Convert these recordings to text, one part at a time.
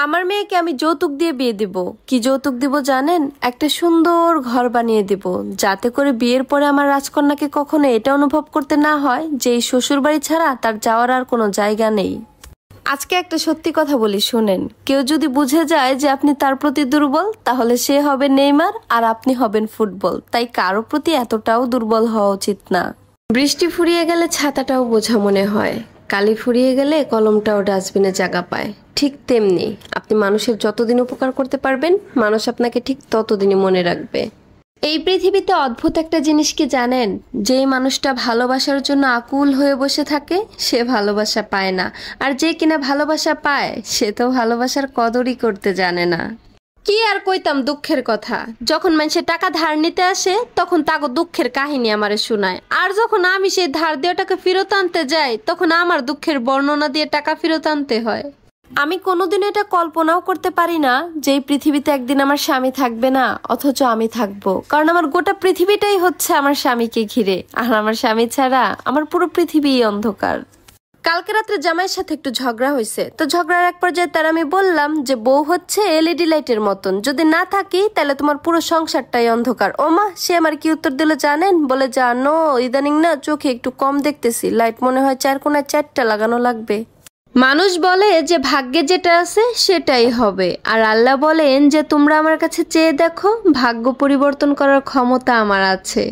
আমার মেয়েকে আমি যৌতুক দিয়ে বিয়ে দিব। কি যৌতুক দিব জানেন? একটা সুন্দর ঘর বানিয়ে দিব, যাতে করে বিয়ের পরে আমার রাজকন্যাকে কখনো এটা অনুভব করতে না হয় যে এই শ্বশুর বাড়ি ছাড়া তার যাওয়ার আর কোনো জায়গা নেই। আজকে একটা সত্যি কথা বলি, শুনেন। কেউ যদি বুঝে যায় যে আপনি তার প্রতি দুর্বল, তাহলে সে হবে নেইমার আর আপনি হবেন ফুটবল। তাই কারো প্রতি এতটাও দুর্বল হওয়া উচিত না। বৃষ্টি ফুরিয়ে গেলে ছাতাটাও বোঝা মনে হয়, কালি ফুরিয়ে গেলে কলমটাও ডাস্টবিনে জায়গা পায়। ঠিক তেমনি আপনি মানুষের যতদিন উপকার করতে পারবেন, মানুষ আপনাকে ঠিক ততদিনই মনে রাখবে। এই পৃথিবীতে অদ্ভুত একটা জিনিস কি জানেন? যেই মানুষটা ভালোবাসার জন্য আকুল হয়ে বসে থাকে, সে ভালোবাসা পায় না। আর যে কিনা ভালোবাসা পায়, সে তো ভালোবাসার কদরই করতে জানে না। কি আর কইতাম দুঃখের কথা, যখন মানুষের টাকা ধার নিতে আসে তখন তাকে দুঃখের কাহিনী আমারে শোনায়, আর যখন আমি সেই ধার দেওয়া টাকা ফেরত আনতে যাই তখন আমার দুঃখের বর্ণনা দিয়ে টাকা ফেরত আনতে হয়। আমি কোনোদিন এটা কল্পনাও করতে পারি না যে এই পৃথিবীতে একদিন আমার স্বামী থাকবে না, অথচ আমি থাকবো। কারণ আমার গোটা পৃথিবীটাই হচ্ছে আমার স্বামীকে ঘিরে, আর আমার স্বামী ছাড়া আমার পুরো পৃথিবী অন্ধকার। কালকে রাত্রে জামাইয়ের সাথে একটু ঝগড়া হয়েছে, তো ঝগড়ার এক পর্যায়ে তার আমি বললাম যে বউ হচ্ছে এলইডি লাইটের মতন, যদি না থাকি তাহলে তোমার পুরো সংসারটাই অন্ধকার। ও মা, সে আমার কি উত্তর দিল জানেন? বলে, জানো ইদানিং না চোখে একটু কম দেখতেছি, লাইট মনে হয় চার কোনায় চারটা লাগানো লাগবে। মানুষ বলে যে ভাগ্যে যেটা আছে সেটাই হবে, আর আল্লাহ বলেন যে তোমরা আমার কাছে চেয়ে দেখো, ভাগ্য পরিবর্তন করার ক্ষমতা আমার আছে।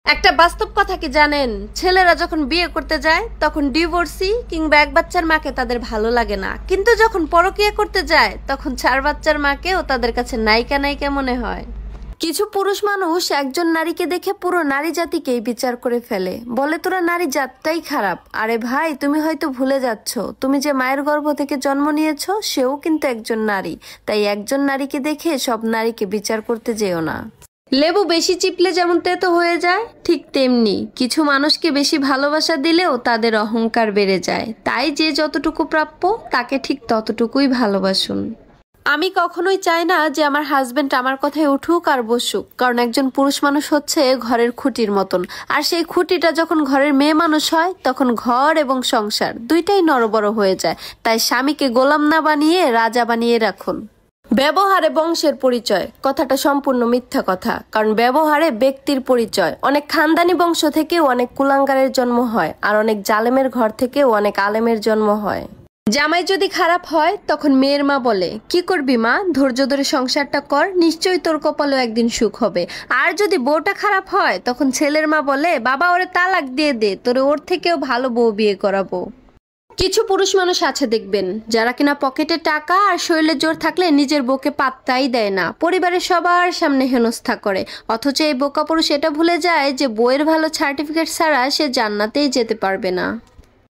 একটা বাস্তব কথা কি জানেন? ছেলেরা যখন বিয়ে করতে যায় তখন ডিভোর্সি কিংবা এক বাচ্চার মাকে তাদের ভালো লাগে না, কিন্তু যখন পরকীয়া করতে যায় তখন 4 বাচ্চার মাকেও তাদের কাছে নায়িকা নায়িকা মনে হয়। কিছু পুরুষ মানুষ একজন নারীকে দেখে পুরো নারী জাতিকেই বিচার করে ফেলে, বলে তোরা নারী জাতটাই খারাপ। আরে ভাই, তুমি হয়তো ভুলে যাচ্ছ, তুমি যে মায়ের গর্ভ থেকে জন্ম নিয়েছো সেও কিন্তু একজন নারী। তাই একজন নারীকে দেখে সব নারীকে বিচার করতে যেও না। লেবু বেশি চিপলে যেমন তেতো হয়ে যায়, ঠিক তেমনি কিছু মানুষকে বেশি ভালোবাসা দিলেও তাদের অহংকার বেড়ে যায়। তাই যে যতটুকু প্রাপ্য তাকে ঠিক ততটুকুই ভালোবাসুন। আমি কখনোই চাই না যে আমার হাজবেন্ড আমার কথায় উঠুক আর বসুক, কারণ একজন পুরুষ মানুষ হচ্ছে ঘরের খুঁটির মতন, আর সেই খুঁটিটা যখন ঘরের মেয়ে মানুষ হয় তখন ঘর এবং সংসার দুইটাই নড়বড় হয়ে যায়। তাই স্বামীকে গোলাম না বানিয়ে রাজা বানিয়ে রাখুন। ব্যবহারে বংশের পরিচয় কথাটা সম্পূর্ণ মিথ্যা কথা, কারণ ব্যবহারে ব্যক্তির পরিচয়। অনেক খানদানি বংশ থেকেও অনেক কুলাঙ্গারের জন্ম হয়, আর অনেক জালেমের ঘর থেকেও অনেক আলেমের জন্ম হয়। জামাই যদি খারাপ হয় তখন মেয়ের মা বলে, কি করবি মা, ধৈর্য ধরে সংসারটা কর, নিশ্চয়ই তোর কপালেও একদিন সুখ হবে। আর যদি বউটা খারাপ হয় তখন ছেলের মা বলে, বাবা ওরে তালাক দিয়ে দে, তোরে ওর থেকেও ভালো বউ বিয়ে করাবো। কিছু পুরুষ মানুষ আছে দেখবেন, যারা কিনা পকেটে টাকা আর শরীরে জোর থাকলে নিজের বউকে পাত্তাই দেয় না, পরিবারের সবার সামনে হেনস্থা করে। অথচ এই বোকা পুরুষ এটা ভুলে যায় যে বউয়ের ভালো সার্টিফিকেট ছাড়া সে জান্নাতেই যেতে পারবে না।